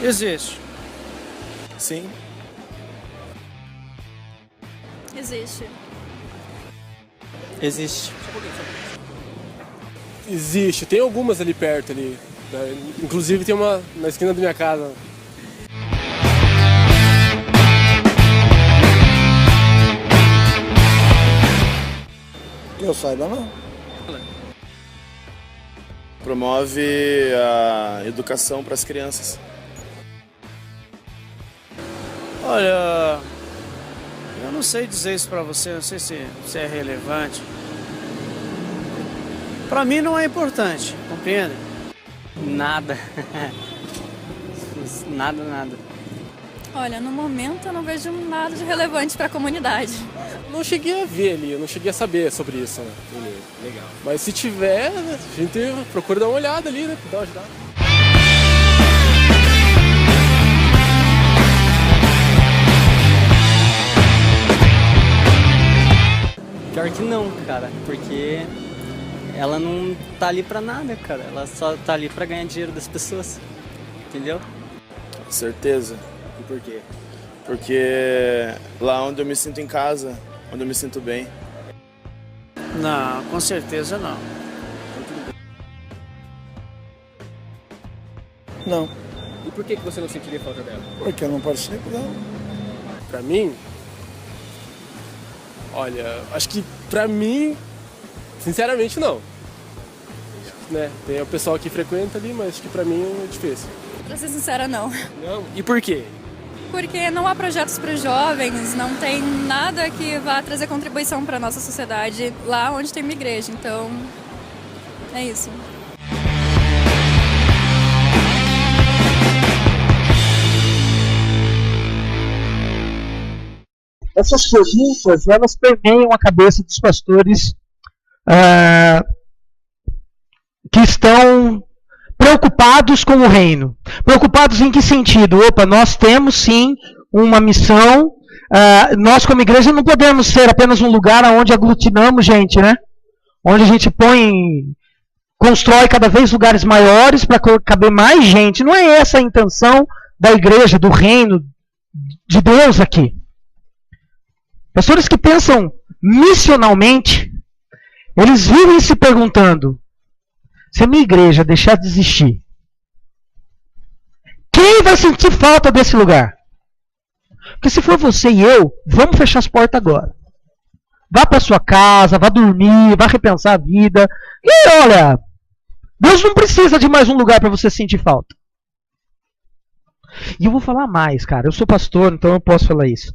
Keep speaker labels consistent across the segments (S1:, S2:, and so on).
S1: Existe.
S2: Sim.
S3: Existe.
S2: Existe. Existe. Tem algumas ali perto ali. Inclusive tem uma na esquina da minha casa.
S4: Que eu saiba, não.
S5: Promove a educação para as crianças.
S1: Olha, eu não sei dizer isso pra você, não sei se é relevante. Pra mim não é importante, compreende?
S6: Nada. Nada.
S3: Olha, no momento eu não vejo nada de relevante para a comunidade.
S2: Não cheguei a ver ali, eu não cheguei a saber sobre isso, né?
S6: Legal.
S2: Mas se tiver, a gente procura dar uma olhada ali, né? Dar uma ajudada.
S6: Pior que não, cara, porque ela não tá ali pra nada, cara. Ela só tá ali pra ganhar dinheiro das pessoas, entendeu?
S5: Certeza.
S6: E por quê?
S5: Porque lá onde eu me sinto em casa, onde eu me sinto bem.
S1: Não, com certeza não.
S4: Não,
S6: E por que você não sentiria falta dela?
S4: porque eu não participo dela.
S2: Pra mim, olha, acho que pra mim, sinceramente não. Né? Tem o pessoal que frequenta ali, mas acho que pra mim é difícil.
S3: Pra ser sincera, não.
S2: Não? E por quê?
S3: Porque não há projetos para os jovens, não tem nada que vá trazer contribuição para a nossa sociedade lá onde tem uma igreja. Então, é isso.
S7: Essas perguntas, elas permeiam a cabeça dos pastores que estão preocupados com o reino. Preocupados em que sentido? Opa, nós temos sim uma missão. Nós como igreja não podemos ser apenas um lugar onde aglutinamos gente, né? Onde a gente constrói cada vez lugares maiores para caber mais gente. Não é essa a intenção da igreja, do reino de Deus aqui. Pastores que pensam missionalmente, eles vivem se perguntando: se a minha igreja deixar de existir, quem vai sentir falta desse lugar? Porque se for você e eu, vamos fechar as portas agora. Vá para sua casa, vá dormir, vá repensar a vida. E olha, Deus não precisa de mais um lugar para você sentir falta. E eu vou falar mais, cara. Eu sou pastor, então eu posso falar isso.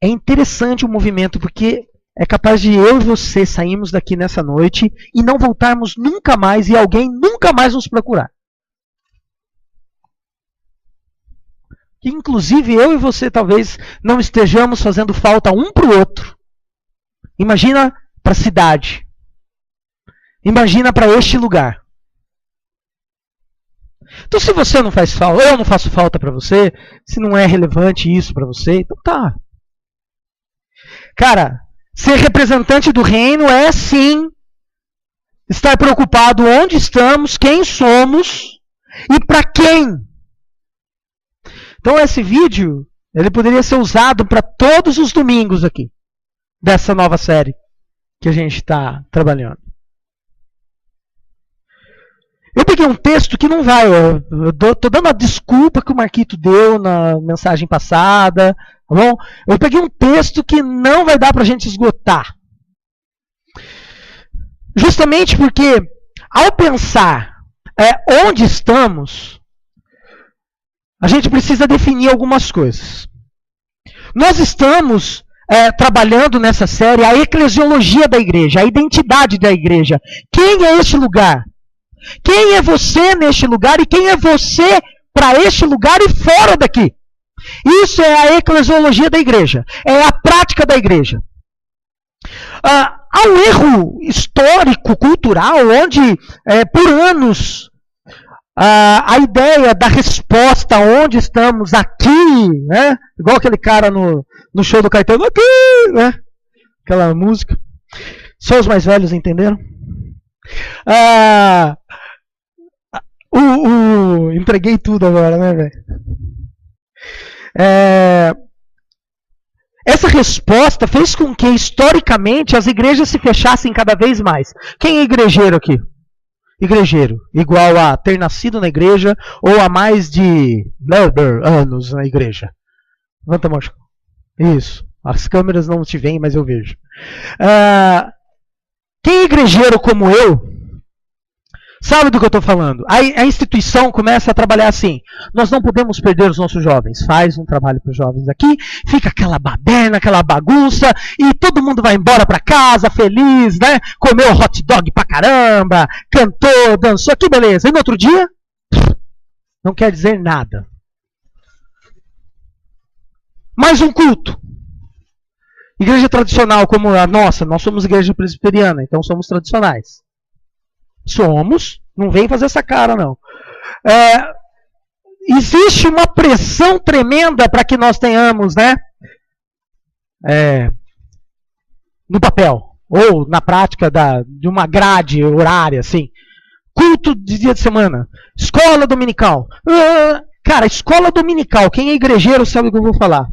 S7: É interessante o movimento, porque é capaz de eu e você sairmos daqui nessa noite e não voltarmos nunca mais e alguém nunca mais nos procurar. Que inclusive eu e você talvez não estejamos fazendo falta um para o outro. Imagina para a cidade. Imagina para este lugar. Então se você não faz falta, eu não faço falta para você, se não é relevante isso para você, então tá. Cara, ser representante do reino é sim estar preocupado onde estamos, quem somos e para quem. Então esse vídeo Ele poderia ser usado para todos os domingos aqui, dessa nova série que a gente está trabalhando. Eu peguei um texto que não vai, tô dando a desculpa que o Marquito deu na mensagem passada, tá bom? Eu peguei um texto que não vai dar para a gente esgotar. Justamente porque, ao pensar onde estamos, a gente precisa definir algumas coisas. Nós estamos trabalhando nessa série a eclesiologia da igreja, a identidade da igreja. Quem é este lugar? Quem é você neste lugar e quem é você para este lugar e fora daqui? Isso é a eclesiologia da igreja, é a prática da igreja. Há um erro histórico, cultural, onde por anos a ideia da resposta onde estamos aqui, né? Igual aquele cara no show do Caetano, aqui, né? Aquela música. Só os mais velhos entenderam? Entreguei tudo agora, né, velho? Essa resposta fez com que, historicamente, as igrejas se fechassem cada vez mais. Quem é igrejeiro aqui? Igrejeiro, igual a ter nascido na igreja ou a mais de anos na igreja. Levanta a mão. Isso. As câmeras não te veem, mas eu vejo. Quem é igrejeiro como eu, sabe do que eu estou falando? A instituição começa a trabalhar assim. Nós não podemos perder os nossos jovens. Faz um trabalho para os jovens aqui, fica aquela baderna, aquela bagunça, e todo mundo vai embora para casa feliz, né? Comeu hot dog pra caramba, cantou, dançou, que beleza. E no outro dia, não quer dizer nada. Mais um culto. Igreja tradicional como a nossa, nós somos igreja presbiteriana, então somos tradicionais. Somos, não vem fazer essa cara não. Existe uma pressão tremenda para que nós tenhamos, né? No papel, ou na prática de uma grade horária, assim. Culto de dia de semana, escola dominical. Cara, escola dominical, quem é igrejeiro sabe o que eu vou falar.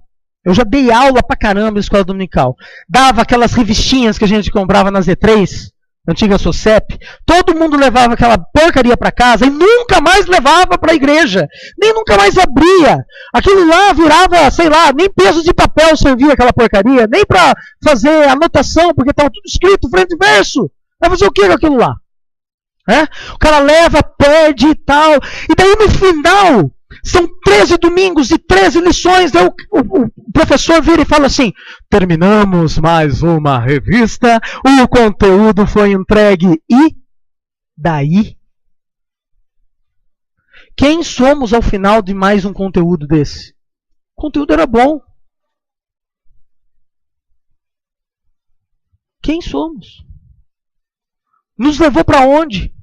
S7: Eu já dei aula pra caramba na escola dominical. Dava aquelas revistinhas que a gente comprava na Z3, antiga SOCEP. Todo mundo levava aquela porcaria pra casa e nunca mais levava pra igreja. Nem nunca mais abria. Aquilo lá virava, sei lá, nem peso de papel servia aquela porcaria. Nem pra fazer anotação, porque estava tudo escrito, frente e verso. Vai fazer o que com aquilo lá? O cara leva, perde e tal. E daí no final... São 13 domingos e 13 lições. Daí o professor vira e fala assim: terminamos mais uma revista, o conteúdo foi entregue. E daí? Quem somos ao final de mais um conteúdo desse? O conteúdo era bom. Quem somos? Nos levou para onde?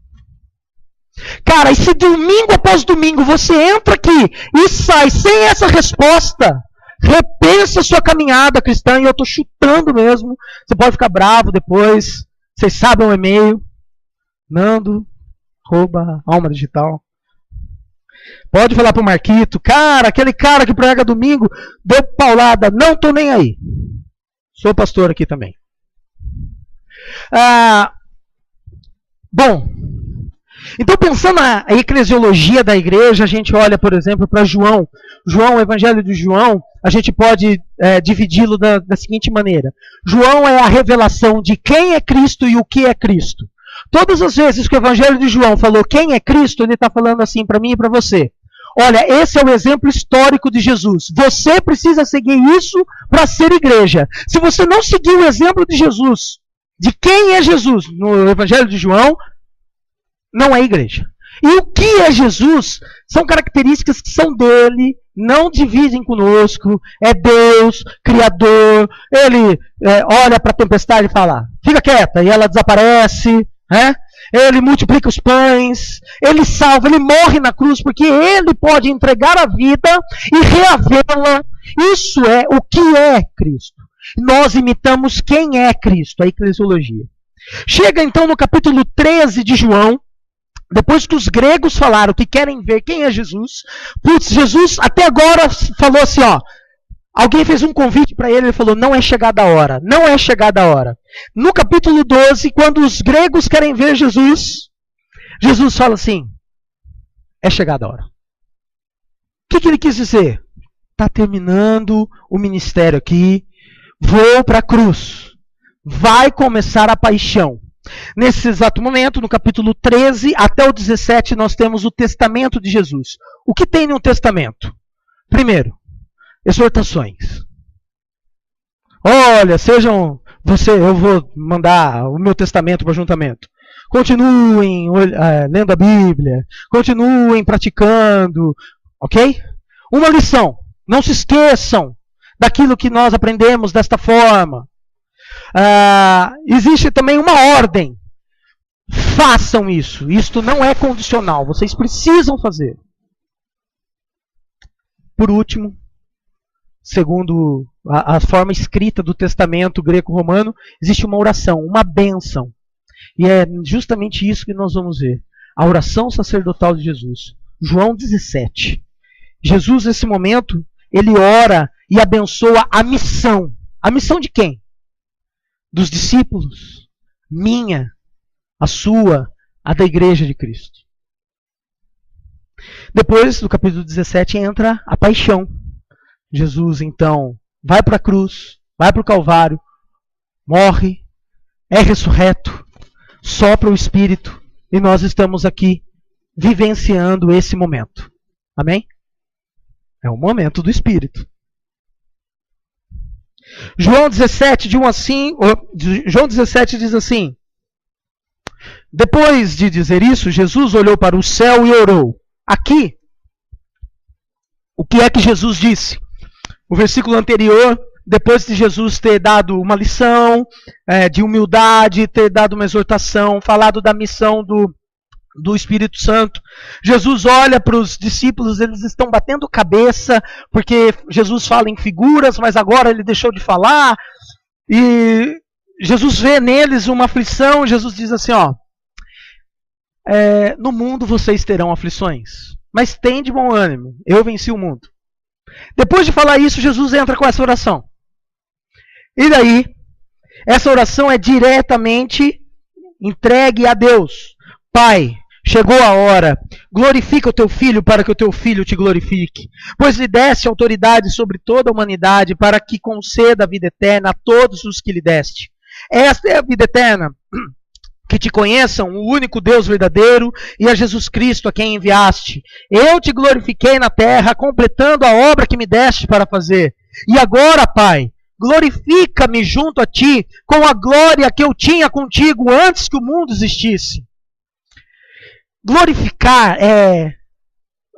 S7: Cara, e se domingo após domingo você entra aqui e sai sem essa resposta, repensa a sua caminhada cristã, e eu estou chutando mesmo, você pode ficar bravo depois, vocês sabem o e-mail, nando@almadigital. Pode falar pro Marquito, cara, aquele cara que prega domingo, deu paulada, não estou nem aí. Sou pastor aqui também. Bom, então, pensando na eclesiologia da igreja, a gente olha, por exemplo, para João. O Evangelho de João, a gente pode dividi-lo da seguinte maneira. João é a revelação de quem é Cristo e o que é Cristo. Todas as vezes que o Evangelho de João falou quem é Cristo, ele está falando assim para mim e para você. Olha, esse é o exemplo histórico de Jesus. Você precisa seguir isso para ser igreja. Se você não seguir o exemplo de Jesus, de quem é Jesus no Evangelho de João, não é igreja. E o que é Jesus são características que são dele, não dividem conosco, é Deus, Criador. Ele olha para a tempestade e fala, fica quieta, e ela desaparece. Ele multiplica os pães, ele salva, ele morre na cruz, porque ele pode entregar a vida e reavê-la. Isso é o que é Cristo. Nós imitamos quem é Cristo, a eclesiologia. Chega então no capítulo 13 de João, depois que os gregos falaram que querem ver quem é Jesus, Jesus até agora falou assim, Alguém fez um convite para ele, ele falou, não é chegada a hora, não é chegada a hora. No capítulo 12, quando os gregos querem ver Jesus, Jesus fala assim, é chegada a hora. O que ele quis dizer? Está terminando o ministério aqui, vou para a cruz, vai começar a paixão. Nesse exato momento, no capítulo 13 até o 17, nós temos o testamento de Jesus. O que tem no testamento? Primeiro, exortações. Olha, eu vou mandar o meu testamento para o ajuntamento. Continuem lendo a Bíblia, continuem praticando, ok? Uma lição, não se esqueçam daquilo que nós aprendemos desta forma. Existe também uma ordem. Façam isso. Isto não é condicional. Vocês precisam fazer. Por último, segundo a forma escrita do testamento greco-romano, existe uma oração, uma bênção. E é justamente isso que nós vamos ver. A oração sacerdotal de Jesus. João 17. Jesus, nesse momento, ele ora e abençoa a missão. A missão de quem? Dos discípulos. Minha, a sua, a da igreja de Cristo. Depois, no capítulo 17, entra a paixão. Jesus, então, vai para a cruz, vai para o Calvário, morre, é ressurreto, sopra o Espírito, e nós estamos aqui vivenciando esse momento. Amém? É o momento do Espírito. João 17 diz assim, depois de dizer isso, Jesus olhou para o céu e orou. Aqui, o que é que Jesus disse? O versículo anterior, depois de Jesus ter dado uma lição de humildade, ter dado uma exortação, falado da missão do Espírito Santo, Jesus olha para os discípulos, eles estão batendo cabeça, porque Jesus fala em figuras, mas agora ele deixou de falar, e Jesus vê neles uma aflição, Jesus diz assim, no mundo vocês terão aflições, mas tem de bom ânimo, eu venci o mundo. Depois de falar isso, Jesus entra com essa oração. E daí, essa oração é diretamente entregue a Deus. Pai, chegou a hora, glorifica o teu filho para que o teu filho te glorifique, pois lhe deste autoridade sobre toda a humanidade para que conceda a vida eterna a todos os que lhe deste. Esta é a vida eterna, que te conheçam o único Deus verdadeiro e a Jesus Cristo a quem enviaste. Eu te glorifiquei na terra, completando a obra que me deste para fazer. E agora, Pai, glorifica-me junto a ti com a glória que eu tinha contigo antes que o mundo existisse. Glorificar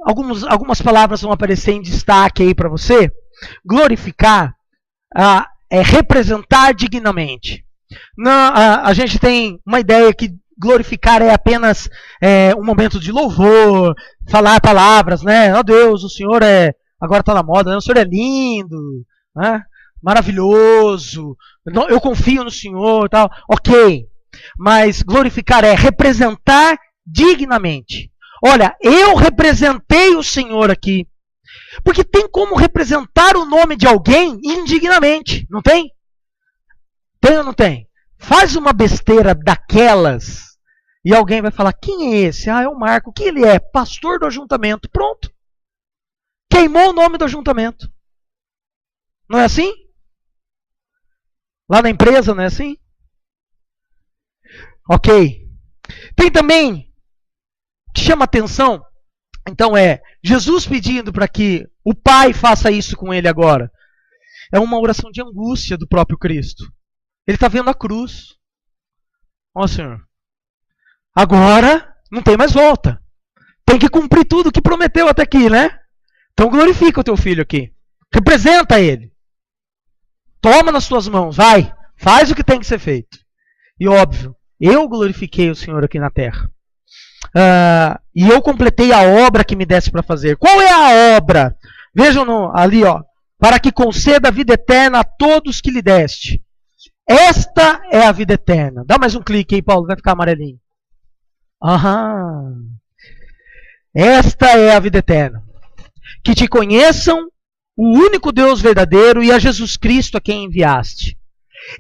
S7: algumas palavras vão aparecer em destaque aí para você. Glorificar é representar dignamente. A gente tem uma ideia que glorificar é apenas um momento de louvor, falar palavras, né? Oh Deus, o Senhor agora está na moda, né? O Senhor é lindo, né? Maravilhoso, eu confio no Senhor, tal. Ok, mas glorificar é representar dignamente. Olha, eu representei o Senhor aqui, porque tem como representar o nome de alguém indignamente, não tem? Tem ou não tem? Faz uma besteira daquelas e alguém vai falar, quem é esse? É o Marco. Quem ele é? Pastor do ajuntamento. Pronto. Queimou o nome do ajuntamento. Não é assim? Lá na empresa não é assim? Ok. Tem também, que chama atenção, então Jesus pedindo para que o Pai faça isso com ele agora. É uma oração de angústia do próprio Cristo. Ele está vendo a cruz. Ó Senhor, agora não tem mais volta. Tem que cumprir tudo o que prometeu até aqui, né? Então glorifica o teu filho aqui. Representa ele. Toma nas tuas mãos, vai. Faz o que tem que ser feito. E óbvio, eu glorifiquei o Senhor aqui na terra. E eu completei a obra que me desse para fazer. Qual é a obra? Vejam ali, para que conceda a vida eterna a todos que lhe deste. Esta é a vida eterna. Dá mais um clique aí, Paulo, vai ficar amarelinho. Esta é a vida eterna. Que te conheçam o único Deus verdadeiro e a Jesus Cristo a quem enviaste.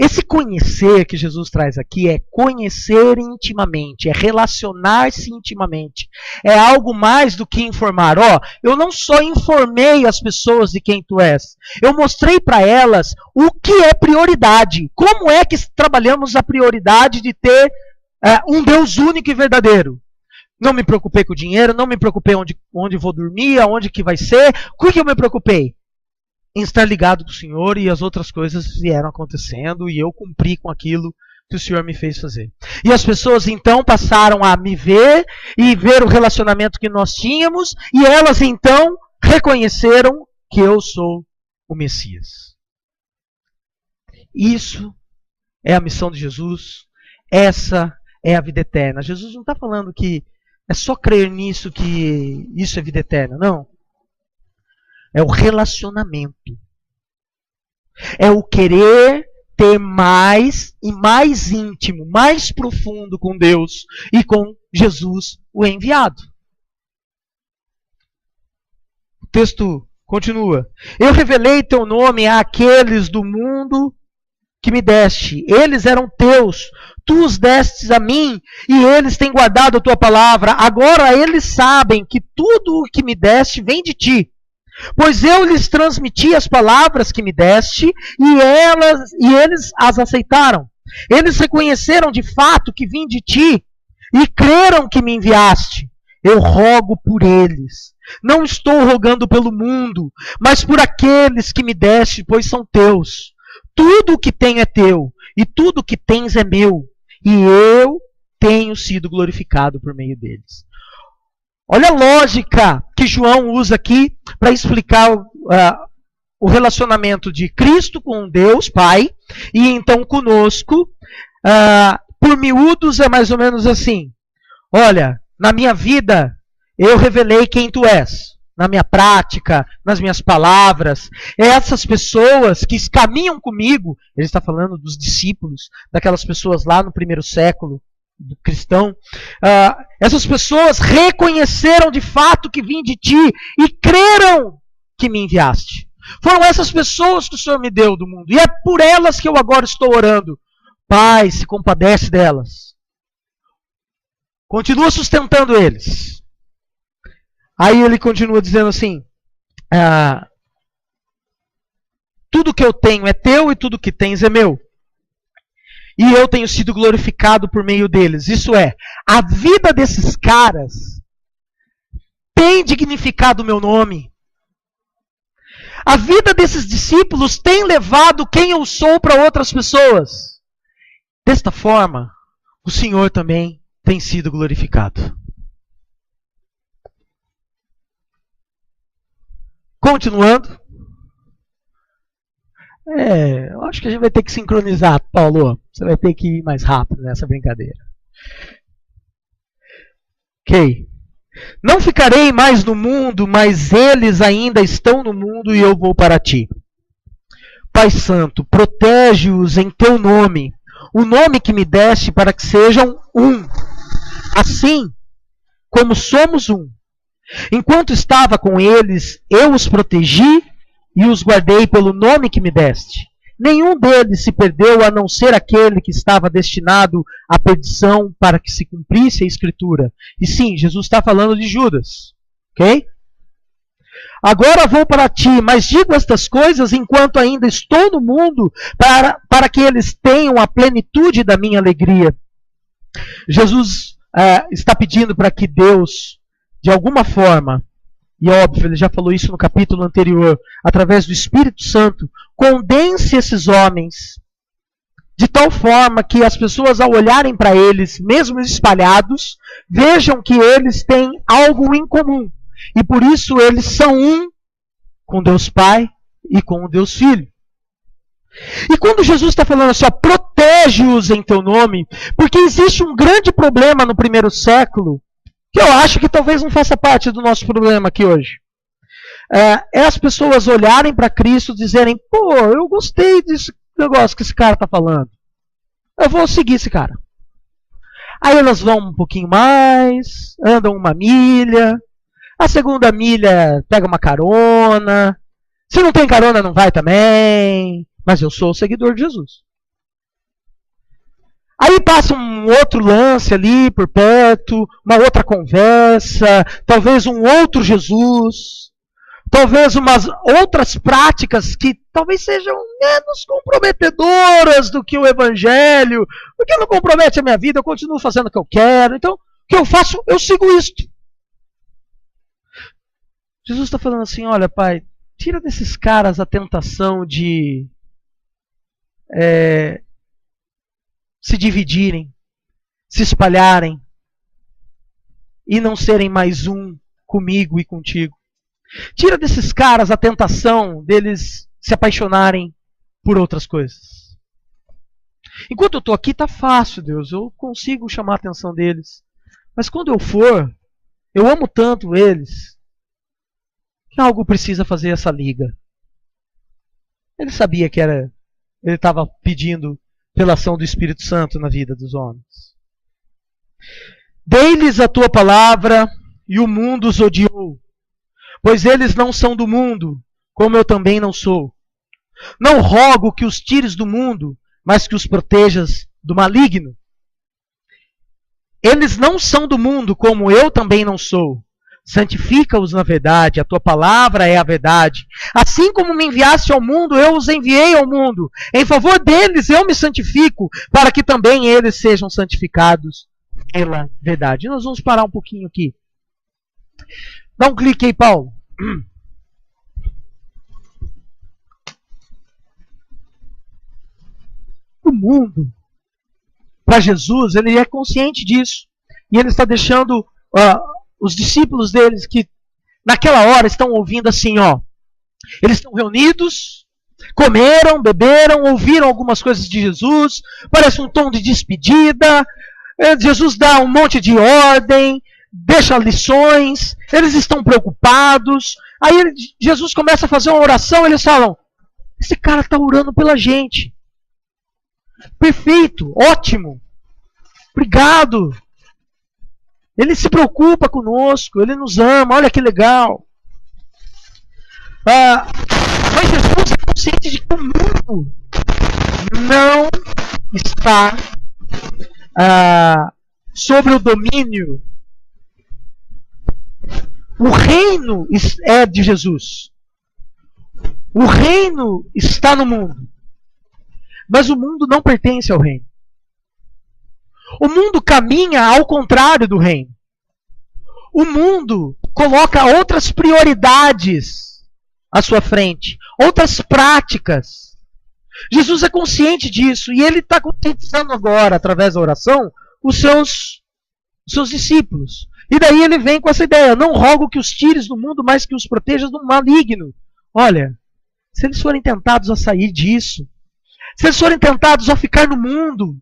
S7: Esse conhecer que Jesus traz aqui é conhecer intimamente, é relacionar-se intimamente. É algo mais do que informar. Eu não só informei as pessoas de quem tu és, eu mostrei para elas o que é prioridade. Como é que trabalhamos a prioridade de ter um Deus único e verdadeiro. Não me preocupei com o dinheiro, não me preocupei onde vou dormir, aonde que vai ser. Com o que eu me preocupei? Em estar ligado com o Senhor, e as outras coisas vieram acontecendo e eu cumpri com aquilo que o Senhor me fez fazer. E as pessoas então passaram a me ver e ver o relacionamento que nós tínhamos, e elas então reconheceram que eu sou o Messias. Isso é a missão de Jesus, essa é a vida eterna. Jesus não está falando que é só crer nisso que isso é vida eterna, não. É o relacionamento. É o querer ter mais e mais íntimo, mais profundo com Deus e com Jesus, o enviado. O texto continua. Eu revelei teu nome àqueles do mundo que me deste. Eles eram teus. Tu os destes a mim e eles têm guardado a tua palavra. Agora eles sabem que tudo o que me deste vem de ti. Pois eu lhes transmiti as palavras que me deste e eles as aceitaram. Eles reconheceram de fato que vim de ti e creram que me enviaste. Eu rogo por eles. Não estou rogando pelo mundo, mas por aqueles que me deste, pois são teus. Tudo o que tenho é teu e tudo o que tens é meu. E eu tenho sido glorificado por meio deles. Olha a lógica que João usa aqui para explicar o relacionamento de Cristo com Deus, Pai, e então conosco. Por miúdos é mais ou menos assim. Olha, na minha vida eu revelei quem tu és. Na minha prática, nas minhas palavras. Essas pessoas que caminham comigo, ele está falando dos discípulos, daquelas pessoas lá no primeiro século, do cristão, essas pessoas reconheceram de fato que vim de ti e creram que me enviaste. Foram essas pessoas que o Senhor me deu do mundo. E é por elas que eu agora estou orando. Pai, se compadece delas. Continua sustentando eles. Aí ele continua dizendo assim, tudo que eu tenho é teu e tudo que tens é meu. E eu tenho sido glorificado por meio deles. Isso é, a vida desses caras tem dignificado o meu nome. A vida desses discípulos tem levado quem eu sou para outras pessoas. Desta forma, o Senhor também tem sido glorificado. Continuando. Eu acho que a gente vai ter que sincronizar, Paulo. Você vai ter que ir mais rápido nessa brincadeira. Ok. Não ficarei mais no mundo, mas eles ainda estão no mundo e eu vou para ti. Pai Santo, protege-os em teu nome, o nome que me deste para que sejam um. Assim como somos um. Enquanto estava com eles, eu os protegi e os guardei pelo nome que me deste. Nenhum deles se perdeu, a não ser aquele que estava destinado à perdição para que se cumprisse a Escritura. E sim, Jesus está falando de Judas. Ok? Agora vou para ti, mas digo estas coisas enquanto ainda estou no mundo, para que eles tenham a plenitude da minha alegria. Jesus está pedindo para que Deus, de alguma forma, e óbvio, ele já falou isso no capítulo anterior, através do Espírito Santo, condense esses homens de tal forma que as pessoas, ao olharem para eles, mesmo espalhados, vejam que eles têm algo em comum. E por isso eles são um com Deus Pai e com o Deus Filho. E quando Jesus está falando assim, protege-os em teu nome, porque existe um grande problema no primeiro século, que eu acho que talvez não faça parte do nosso problema aqui hoje. É as pessoas olharem para Cristo e dizerem, eu gostei desse negócio que esse cara está falando. Eu vou seguir esse cara. Aí elas vão um pouquinho mais, andam uma milha, a segunda milha pega uma carona, Se não tem carona, não vai também. Mas eu sou o seguidor de Jesus. Aí passa um outro lance ali por perto, uma outra conversa, talvez um outro Jesus, talvez umas outras práticas que talvez sejam menos comprometedoras do que o Evangelho, porque não compromete a minha vida, eu continuo fazendo o que eu quero. Então, o que eu faço? Eu sigo isto. Jesus está falando assim, olha, Pai, tira desses caras a tentação de se dividirem, se espalharem e não serem mais um comigo e contigo. Tira desses caras a tentação deles se apaixonarem por outras coisas. Enquanto eu estou aqui, está fácil, Deus. Eu consigo chamar a atenção deles. Mas quando eu for, eu amo tanto eles que algo precisa fazer essa liga. Ele sabia que ele estava pedindo pela ação do Espírito Santo na vida dos homens. Dei-lhes a tua palavra e o mundo os odiou, pois eles não são do mundo, como eu também não sou. Não rogo que os tires do mundo, mas que os protejas do maligno. Eles não são do mundo, como eu também não sou. Santifica-os na verdade, a tua palavra é a verdade. Assim como me enviaste ao mundo, eu os enviei ao mundo. Em favor deles eu me santifico, para que também eles sejam santificados pela verdade. Nós vamos parar um pouquinho aqui. Dá um clique aí, Paulo. O mundo, para Jesus, ele é consciente disso. E ele está deixando os discípulos deles que naquela hora estão ouvindo assim, ó. Eles estão reunidos, comeram, beberam, ouviram algumas coisas de Jesus, parece um tom de despedida. Jesus dá um monte de ordem, deixa lições, eles estão preocupados. Aí Jesus começa a fazer uma oração, eles falam, esse cara está orando pela gente. Perfeito, ótimo, obrigado. Ele se preocupa conosco, ele nos ama, olha que legal. Mas Jesus é consciente de que o mundo não está sobre o domínio. O reino é de Jesus. O reino está no mundo. Mas o mundo não pertence ao reino. O mundo caminha ao contrário do reino. O mundo coloca outras prioridades à sua frente, outras práticas. Jesus é consciente disso e ele está conscientizando agora, através da oração, os seus discípulos. E daí ele vem com essa ideia, não rogo que os tires do mundo, mas que os protejas do maligno. Olha, se eles forem tentados a sair disso, se eles forem tentados a ficar no mundo,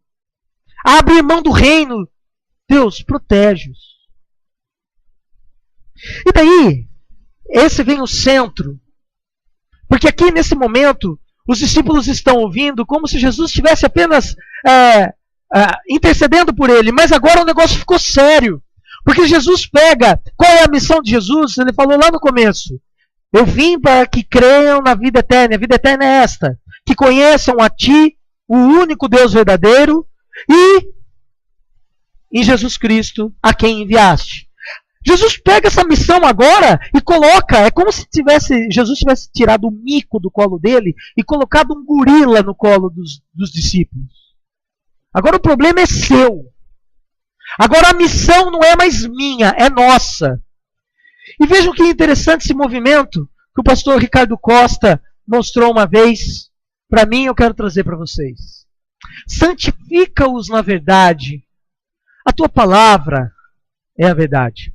S7: a abrir mão do reino, Deus, protege-os. E daí, esse vem o centro. Porque aqui, nesse momento, os discípulos estão ouvindo como se Jesus estivesse apenas intercedendo por ele. Mas agora o negócio ficou sério. Porque Jesus pega, qual é a missão de Jesus? Ele falou lá no começo. Eu vim para que creiam na vida eterna. A vida eterna é esta. Que conheçam a ti, o único Deus verdadeiro, e em Jesus Cristo, a quem enviaste. Jesus pega essa missão agora e coloca, é como se Jesus tivesse tirado o mico do colo dele e colocado um gorila no colo dos discípulos. Agora o problema é seu. Agora a missão não é mais minha, é nossa. E vejam que interessante esse movimento que o pastor Ricardo Costa mostrou uma vez. Para mim, eu quero trazer para vocês. Santifica-os na verdade. A tua palavra é a verdade.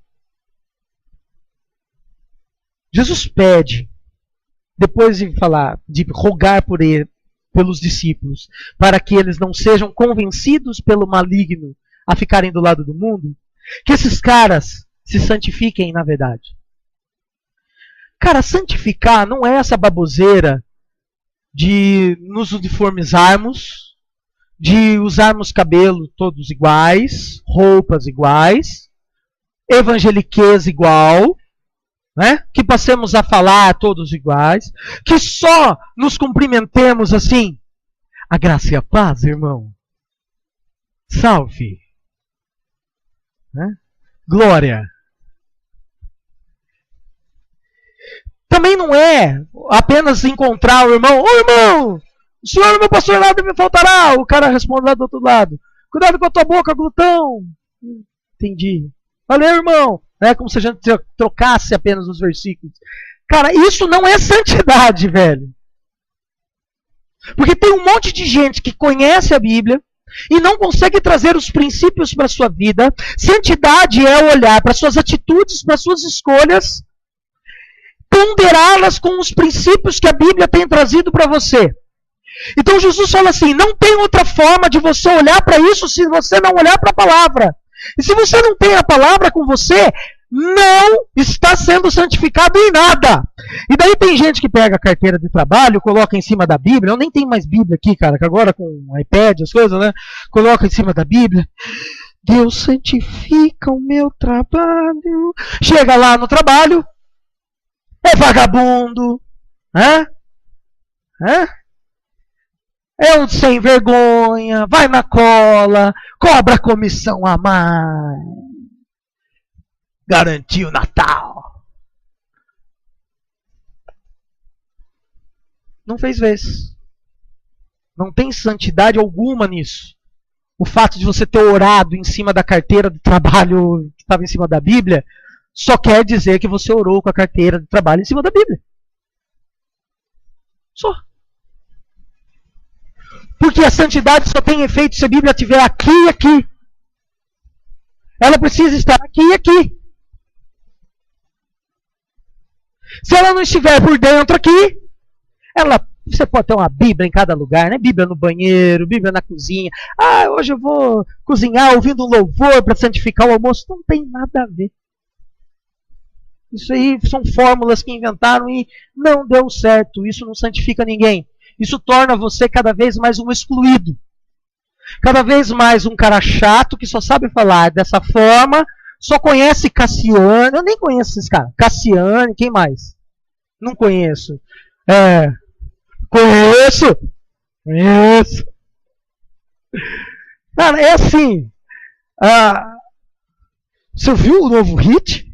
S7: Jesus pede, depois de falar, de rogar por ele, pelos discípulos, para que eles não sejam convencidos pelo maligno a ficarem do lado do mundo, que esses caras se santifiquem na verdade. Cara, santificar não é essa baboseira de nos uniformizarmos, de usarmos cabelo todos iguais, roupas iguais, evangeliquez igual, né? Que passemos a falar todos iguais, que só nos cumprimentemos assim. A graça e a paz, irmão. Salve. Né? Glória. Também não é apenas encontrar o irmão. Ô irmão, o senhor não me passou nada, me faltará. O cara responde lá do outro lado. Cuidado com a tua boca, glutão. Entendi. Valeu, irmão. É como se a gente trocasse apenas os versículos. Cara, isso não é santidade, velho. Porque tem um monte de gente que conhece a Bíblia e não consegue trazer os princípios para a sua vida. Santidade é olhar para suas atitudes, para suas escolhas, ponderá-las com os princípios que a Bíblia tem trazido para você. Então Jesus fala assim, não tem outra forma de você olhar para isso se você não olhar para a palavra. E se você não tem a palavra com você, não está sendo santificado em nada. E daí tem gente que pega a carteira de trabalho, coloca em cima da Bíblia. Eu nem tenho mais Bíblia aqui, cara, que agora com o iPad, as coisas, né? Coloca em cima da Bíblia. Deus santifica o meu trabalho. Chega lá no trabalho, é vagabundo, é um sem vergonha, vai na cola, cobra comissão a mais. Garantiu o Natal. Não fez vez. Não tem santidade alguma nisso. O fato de você ter orado em cima da carteira de trabalho que estava em cima da Bíblia só quer dizer que você orou com a carteira de trabalho em cima da Bíblia. Só. Porque a santidade só tem efeito se a Bíblia estiver aqui e aqui. Ela precisa estar aqui e aqui. Se ela não estiver por dentro aqui, você pode ter uma Bíblia em cada lugar, né? Bíblia no banheiro, Bíblia na cozinha. Ah, hoje eu vou cozinhar ouvindo um louvor para santificar o almoço. Não tem nada a ver. Isso aí são fórmulas que inventaram e não deu certo. Isso não santifica ninguém. Isso torna você cada vez mais um excluído. Cada vez mais um cara chato que só sabe falar dessa forma, só conhece Cassiane. Eu nem conheço esses caras. Cassiane, quem mais? Não conheço. Conheço. Cara, é assim. Você viu o novo hit?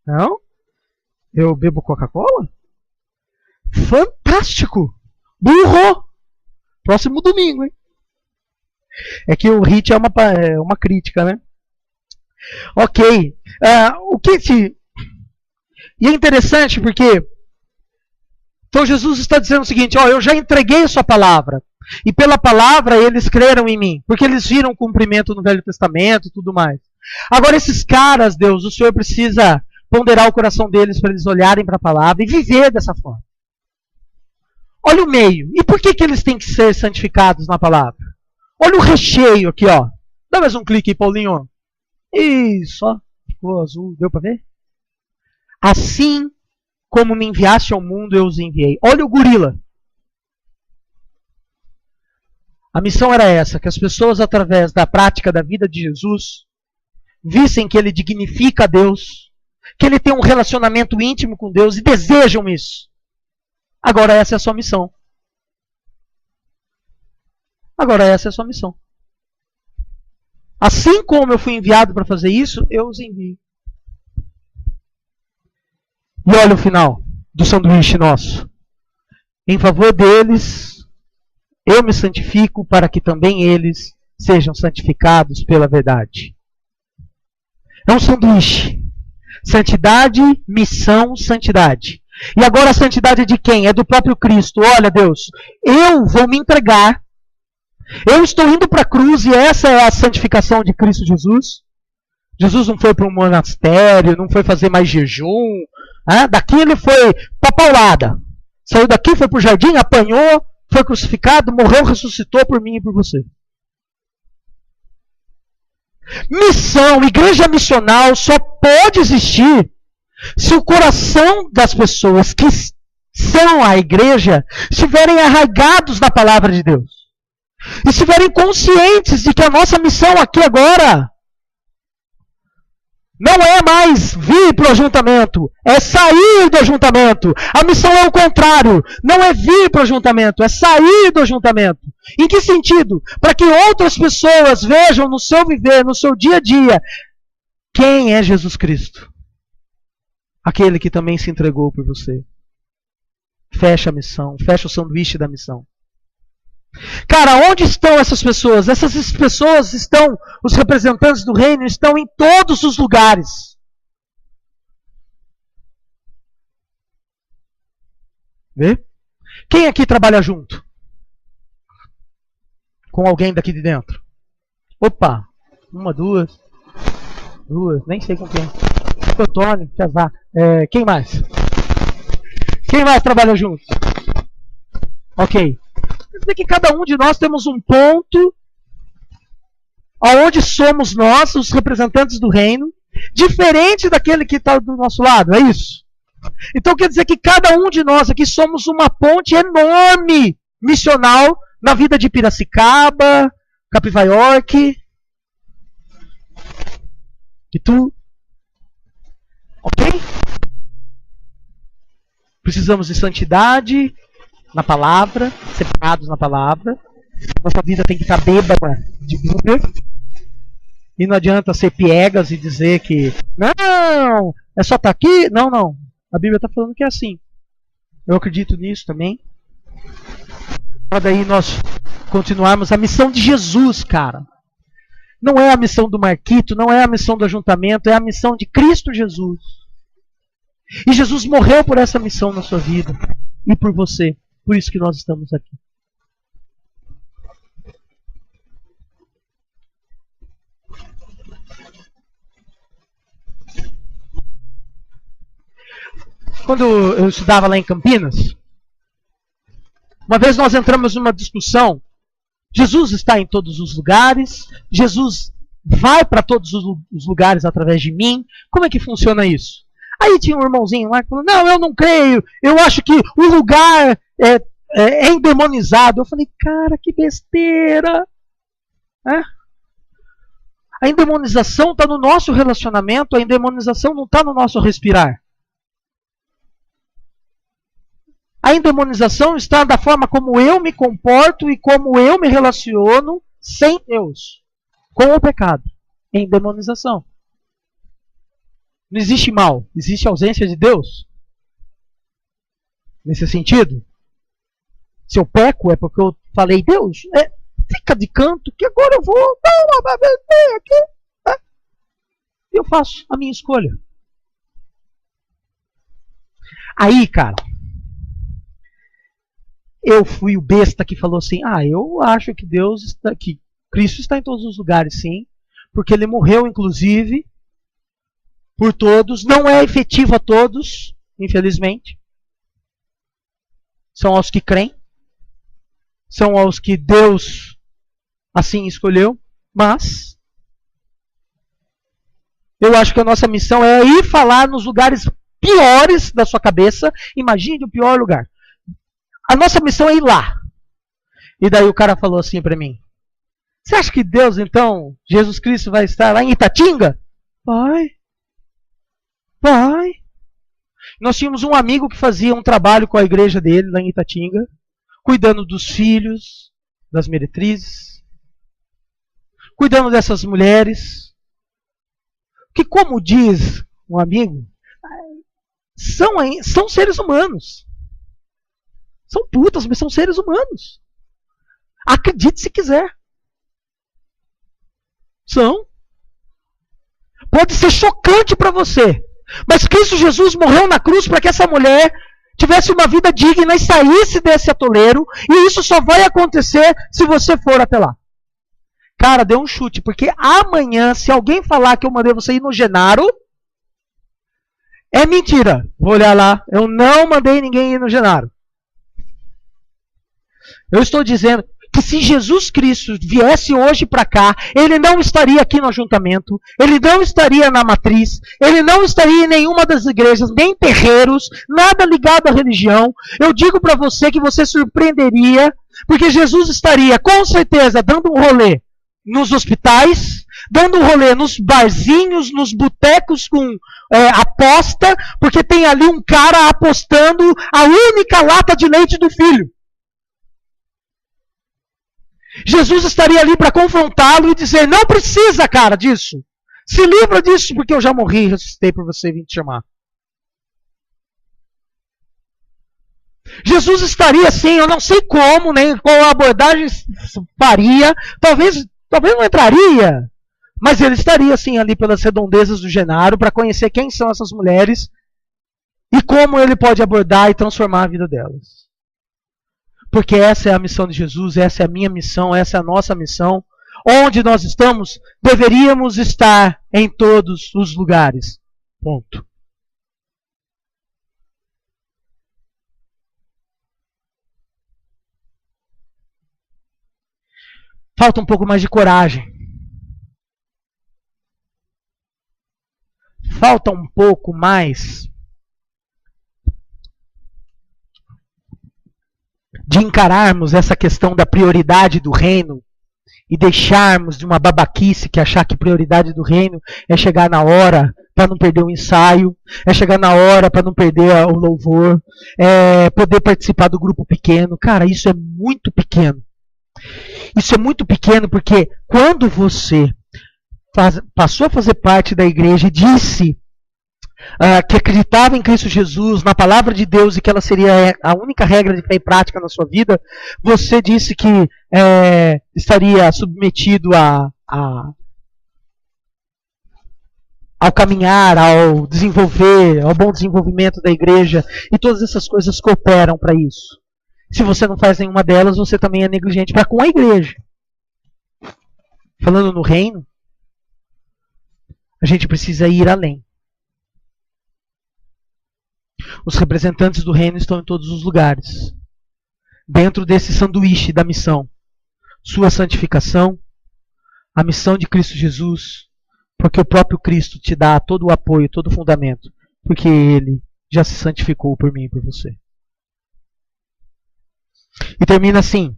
S7: Não? Eu bebo Coca-Cola? Fantástico! Burro! Próximo domingo, hein? É que o hit é uma crítica, né? Ok. E é interessante porque então Jesus está dizendo o seguinte, eu já entreguei a sua palavra. E pela palavra eles creram em mim. Porque eles viram o cumprimento no Velho Testamento e tudo mais. Agora esses caras, Deus, o Senhor precisa ponderar o coração deles para eles olharem para a palavra e viver dessa forma. Olha o meio. E por que eles têm que ser santificados na palavra? Olha o recheio aqui, ó. Dá mais um clique aí, Paulinho. Isso, ó. Ficou azul. Deu para ver? Assim como me enviaste ao mundo, eu os enviei. Olha o gorila. A missão era essa, que as pessoas, através da prática da vida de Jesus, vissem que ele dignifica a Deus, que ele tem um relacionamento íntimo com Deus e desejam isso. Agora essa é a sua missão. Agora essa é a sua missão. Assim como eu fui enviado para fazer isso, eu os envio. E olha o final do sanduíche nosso. Em favor deles, eu me santifico para que também eles sejam santificados pela verdade. É um sanduíche. Santidade, missão, santidade. E agora a santidade é de quem? É do próprio Cristo. Olha, Deus, eu vou me entregar. Eu estou indo para a cruz e essa é a santificação de Cristo Jesus. Jesus não foi para um monastério, não foi fazer mais jejum. Daqui ele foi para a paulada. Saiu daqui, foi para o jardim, apanhou, foi crucificado, morreu, ressuscitou por mim e por você. Missão, igreja missional só pode existir se o coração das pessoas que são a igreja estiverem arraigados na palavra de Deus. E estiverem conscientes de que a nossa missão aqui agora Não é mais vir para o ajuntamento, é sair do ajuntamento. A missão é o contrário, não é vir para o ajuntamento, é sair do ajuntamento. Em que sentido? Para que outras pessoas vejam no seu viver, no seu dia a dia, quem é Jesus Cristo. Aquele que também se entregou por você. Fecha a missão, fecha o sanduíche da missão. Cara, onde estão essas pessoas? Essas pessoas estão, os representantes do reino estão em todos os lugares. Vê? Quem aqui trabalha junto? Com alguém daqui de dentro? Opa, uma, duas, nem sei com quem. O Antônio, Casar. Quem mais? Quem mais trabalha junto? Ok. Quer dizer que cada um de nós temos um ponto aonde somos nós, os representantes do reino, diferente daquele que está do nosso lado, é isso? Então quer dizer que cada um de nós aqui somos uma ponte enorme, missional, na vida de Piracicaba, Capivaiorque, e tu. Ok? Precisamos de santidade na palavra, separados na palavra. Nossa vida tem que estar bêbada de Bíblia. E não adianta ser piegas e dizer que não, é só estar aqui. Não, não. A Bíblia está falando que é assim. Eu acredito nisso também. Para daí nós continuarmos a missão de Jesus, cara. Não é a missão do Marquito, não é a missão do ajuntamento, é a missão de Cristo Jesus. E Jesus morreu por essa missão na sua vida e por você. Por isso que nós estamos aqui. Quando eu estudava lá em Campinas, uma vez nós entramos numa discussão. Jesus está em todos os lugares, Jesus vai para todos os lugares através de mim. Como é que funciona isso? Aí tinha um irmãozinho lá que falou, não, eu não creio, eu acho que o lugar é endemonizado. Eu falei, cara, que besteira. A endemonização está no nosso relacionamento, a endemonização não está no nosso respirar. A endemonização está da forma como eu me comporto e como eu me relaciono sem Deus, com o pecado. Endemonização. Não existe mal, existe ausência de Deus. Nesse sentido, se eu peco é porque eu falei, Deus, fica de canto, que agora eu vou dar uma vez aqui. Eu faço a minha escolha. Aí, cara, eu fui o besta que falou assim, eu acho que Deus está, que Cristo está em todos os lugares, sim, porque ele morreu, inclusive, por todos, não é efetivo a todos, infelizmente. São aos que creem, são aos que Deus assim escolheu, mas eu acho que a nossa missão é ir falar nos lugares piores da sua cabeça. Imagine o pior lugar. A nossa missão é ir lá. E daí o cara falou assim para mim, você acha que Deus, então, Jesus Cristo vai estar lá em Itatinga? Vai. Nós tínhamos um amigo que fazia um trabalho com a igreja dele lá em Itatinga, cuidando dos filhos, das meretrizes, cuidando dessas mulheres, que, como diz um amigo, são seres humanos. São putas, mas são seres humanos. Acredite se quiser. São. Pode ser chocante para você. Mas Cristo Jesus morreu na cruz para que essa mulher tivesse uma vida digna e saísse desse atoleiro. E isso só vai acontecer se você for até lá. Cara, dê um chute. Porque amanhã, se alguém falar que eu mandei você ir no Genaro, é mentira. Vou olhar lá. Eu não mandei ninguém ir no Genaro. Eu estou dizendo que se Jesus Cristo viesse hoje para cá, ele não estaria aqui no ajuntamento, ele não estaria na matriz, ele não estaria em nenhuma das igrejas, nem terreiros, nada ligado à religião. Eu digo para você que você surpreenderia, porque Jesus estaria com certeza dando um rolê nos hospitais, dando rolê nos barzinhos, nos botecos com aposta, porque tem ali um cara apostando a única lata de leite do filho. Jesus estaria ali para confrontá-lo e dizer, não precisa, cara, disso. Se livra disso, porque eu já morri e ressuscitei por você vir te chamar. Jesus estaria assim, eu não sei como, nem qual abordagem faria, talvez não entraria, mas ele estaria assim ali pelas redondezas do Genaro para conhecer quem são essas mulheres e como ele pode abordar e transformar a vida delas. Porque essa é a missão de Jesus, essa é a minha missão, essa é a nossa missão. Onde nós estamos, deveríamos estar em todos os lugares. Ponto. Falta um pouco mais de coragem. Falta um pouco mais de encararmos essa questão da prioridade do reino e deixarmos de uma babaquice que achar que prioridade do reino é chegar na hora para não perder o ensaio, é chegar na hora para não perder o louvor, é poder participar do grupo pequeno. Cara, isso é muito pequeno. Isso é muito pequeno porque quando você passou a fazer parte da igreja e disse que acreditava em Cristo Jesus, na palavra de Deus e que ela seria a única regra de fé e prática na sua vida, você disse que estaria submetido ao caminhar, ao desenvolver, ao bom desenvolvimento da igreja, e todas essas coisas cooperam para isso. Se você não faz nenhuma delas, você também é negligente para com a igreja. Falando no reino, a gente precisa ir além. Os representantes do reino estão em todos os lugares. Dentro desse sanduíche da missão. Sua santificação, a missão de Cristo Jesus, porque o próprio Cristo te dá todo o apoio, todo o fundamento, porque Ele já se santificou por mim e por você. E termina assim: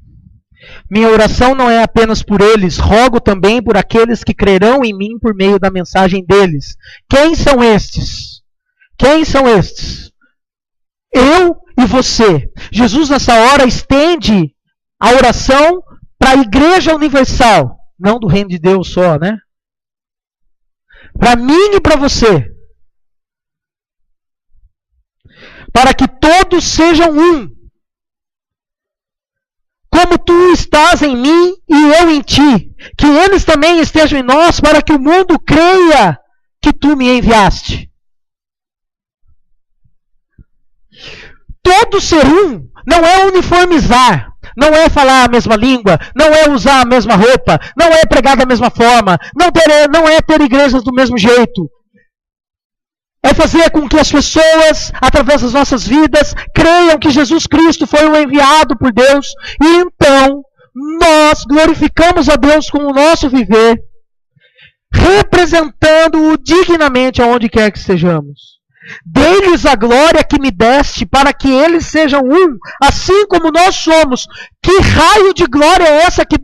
S7: minha oração não é apenas por eles, rogo também por aqueles que crerão em mim por meio da mensagem deles. Quem são estes? Quem são estes? Eu e você. Jesus nessa hora estende a oração para a igreja universal, não do reino de Deus só, né? Para mim e para você. Para que todos sejam um. Como tu estás em mim e eu em ti, que eles também estejam em nós, para que o mundo creia que tu me enviaste. Todo ser um não é uniformizar, não é falar a mesma língua, não é usar a mesma roupa, não é pregar da mesma forma, não é ter igrejas do mesmo jeito. É fazer com que as pessoas, através das nossas vidas, creiam que Jesus Cristo foi o enviado por Deus. E então, nós glorificamos a Deus com o nosso viver, representando-o dignamente aonde quer que estejamos. Dê-lhes a glória que me deste, para que eles sejam um, assim como nós somos. Que raio de glória é essa que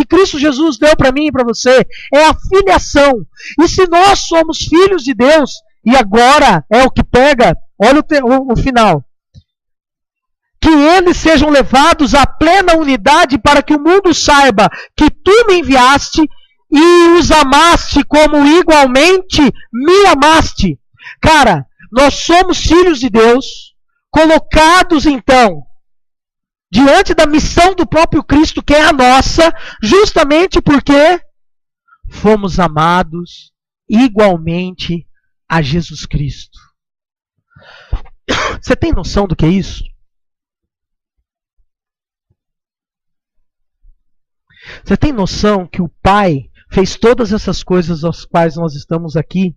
S7: Cristo Jesus deu para mim e para você? É a filiação. E se nós somos filhos de Deus, e agora é o que pega, olha o final. Que eles sejam levados à plena unidade para que o mundo saiba que tu me enviaste e os amaste como igualmente me amaste. Cara, nós somos filhos de Deus, colocados então diante da missão do próprio Cristo, que é a nossa, justamente porque fomos amados igualmente a Jesus Cristo. Você tem noção do que é isso? Você tem noção que o Pai fez todas essas coisas às quais nós estamos aqui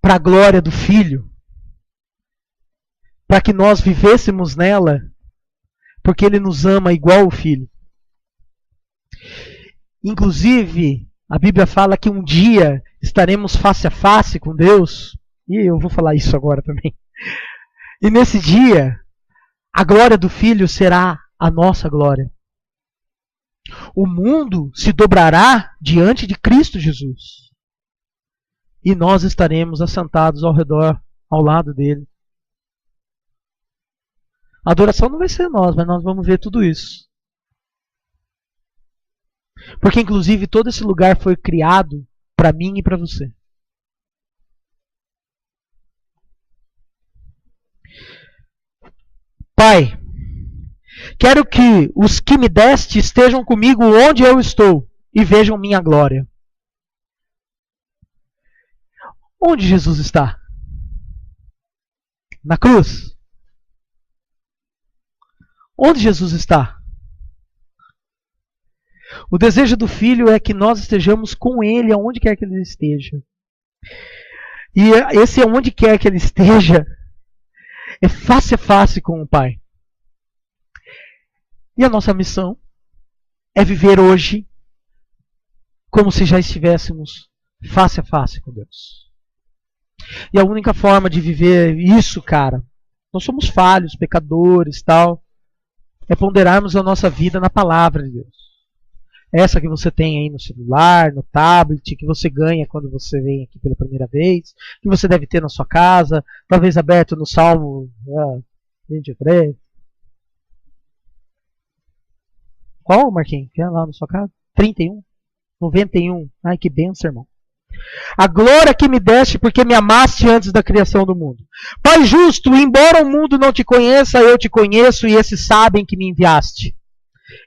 S7: para a glória do Filho? Para que nós vivêssemos nela, porque Ele nos ama igual o Filho. Inclusive, a Bíblia fala que um dia estaremos face a face com Deus. E eu vou falar isso agora também. E nesse dia, a glória do Filho será a nossa glória. O mundo se dobrará diante de Cristo Jesus. E nós estaremos assentados ao redor, ao lado dele. A adoração não vai ser nós, mas nós vamos ver tudo isso. Porque inclusive todo esse lugar foi criado para mim e para você. Pai, quero que os que me deste estejam comigo onde eu estou e vejam minha glória. Onde Jesus está? Na cruz. Onde Jesus está? O desejo do Filho é que nós estejamos com Ele aonde quer que Ele esteja. E esse aonde quer que Ele esteja é face a face com o Pai. E a nossa missão é viver hoje como se já estivéssemos face a face com Deus. E a única forma de viver isso, cara, nós somos falhos, pecadores, tal, é ponderarmos a nossa vida na palavra de Deus. Essa que você tem aí no celular, no tablet, que você ganha quando você vem aqui pela primeira vez, que você deve ter na sua casa, talvez aberto no Salmo 23. Qual, Marquinhos? Que é lá na sua casa? 31? 91. Ai, que benção, irmão. A glória que me deste porque me amaste antes da criação do mundo. Pai justo, embora o mundo não te conheça, eu te conheço e esses sabem que me enviaste.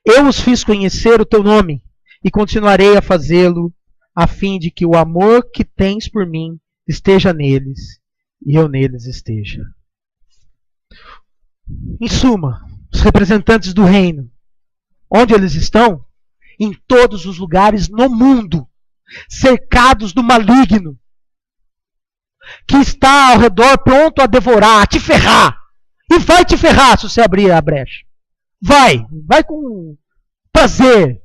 S7: Eu os fiz conhecer o teu nome e continuarei a fazê-lo a fim de que o amor que tens por mim esteja neles e eu neles esteja. Em suma, os representantes do reino, onde eles estão? Em todos os lugares no mundo, cercados do maligno, que está ao redor pronto a devorar, a te ferrar. E vai te ferrar se você abrir a brecha. Vai com prazer.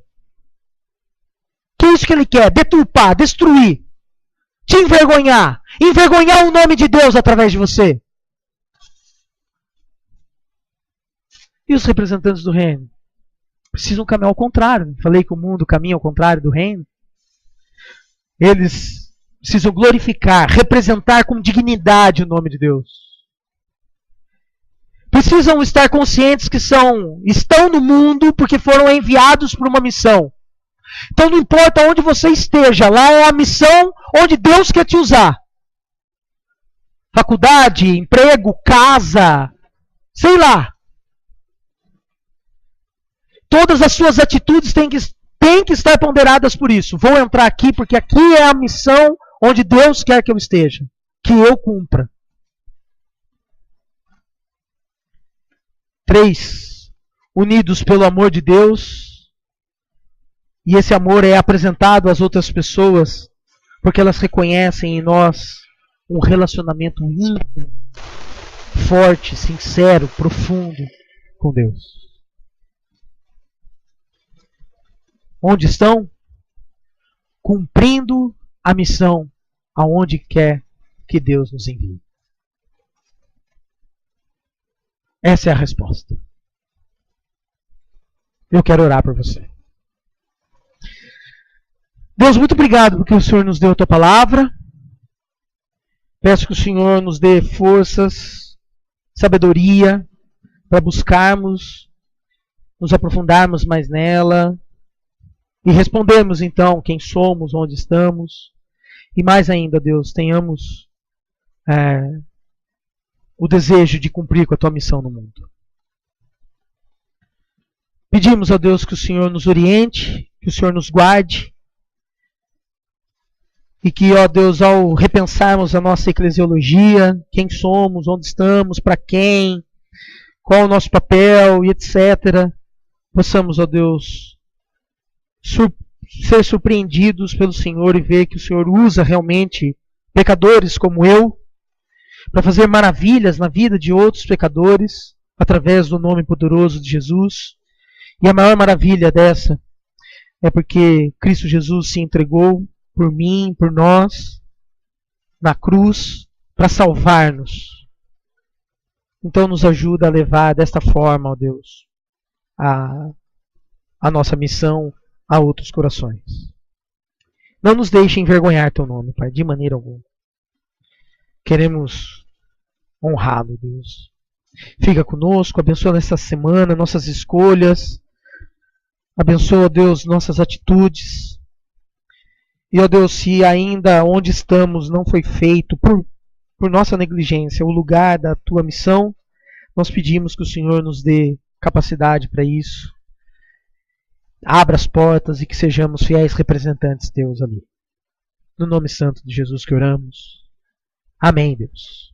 S7: Que é isso que ele quer? Deturpar, destruir, te envergonhar o nome de Deus através de você. E os representantes do reino precisam caminhar ao contrário. Falei que o mundo caminha ao contrário do reino. Eles precisam glorificar, representar com dignidade o nome de Deus. Precisam estar conscientes que estão no mundo porque foram enviados por uma missão. Então não importa onde você esteja, lá é a missão onde Deus quer te usar. Faculdade, emprego, casa, sei lá. Todas as suas atitudes têm que estar ponderadas por isso. Vou entrar aqui porque aqui é a missão onde Deus quer que eu esteja, que eu cumpra. 3. Unidos pelo amor de Deus. E esse amor é apresentado às outras pessoas porque elas reconhecem em nós um relacionamento íntimo, forte, sincero, profundo com Deus. Onde estão? Cumprindo a missão aonde quer que Deus nos envie. Essa é a resposta. Eu quero orar por você. Deus, muito obrigado porque o Senhor nos deu a tua palavra. Peço que o Senhor nos dê forças, sabedoria para buscarmos, nos aprofundarmos mais nela e respondermos então quem somos, onde estamos. E mais ainda, Deus, tenhamos o desejo de cumprir com a tua missão no mundo. Pedimos a Deus que o Senhor nos oriente, que o Senhor nos guarde e que, ó Deus, ao repensarmos a nossa eclesiologia, quem somos, onde estamos, para quem, qual o nosso papel e etc., possamos, ó Deus, ser surpreendidos pelo Senhor e ver que o Senhor usa realmente pecadores como eu para fazer maravilhas na vida de outros pecadores através do nome poderoso de Jesus. E a maior maravilha dessa é porque Cristo Jesus se entregou por mim, por nós, na cruz, para salvar-nos. Então nos ajuda a levar desta forma, ó Deus, a nossa missão a outros corações. Não nos deixe envergonhar teu nome, Pai, de maneira alguma. Queremos honrá-lo, Deus. Fica conosco, abençoa nesta semana nossas escolhas. Abençoa, Deus, nossas atitudes. E, ó Deus, se ainda onde estamos não foi feito por nossa negligência o lugar da tua missão, nós pedimos que o Senhor nos dê capacidade para isso. Abra as portas e que sejamos fiéis representantes, Deus, ali. No nome santo de Jesus que oramos. Amém, Deus.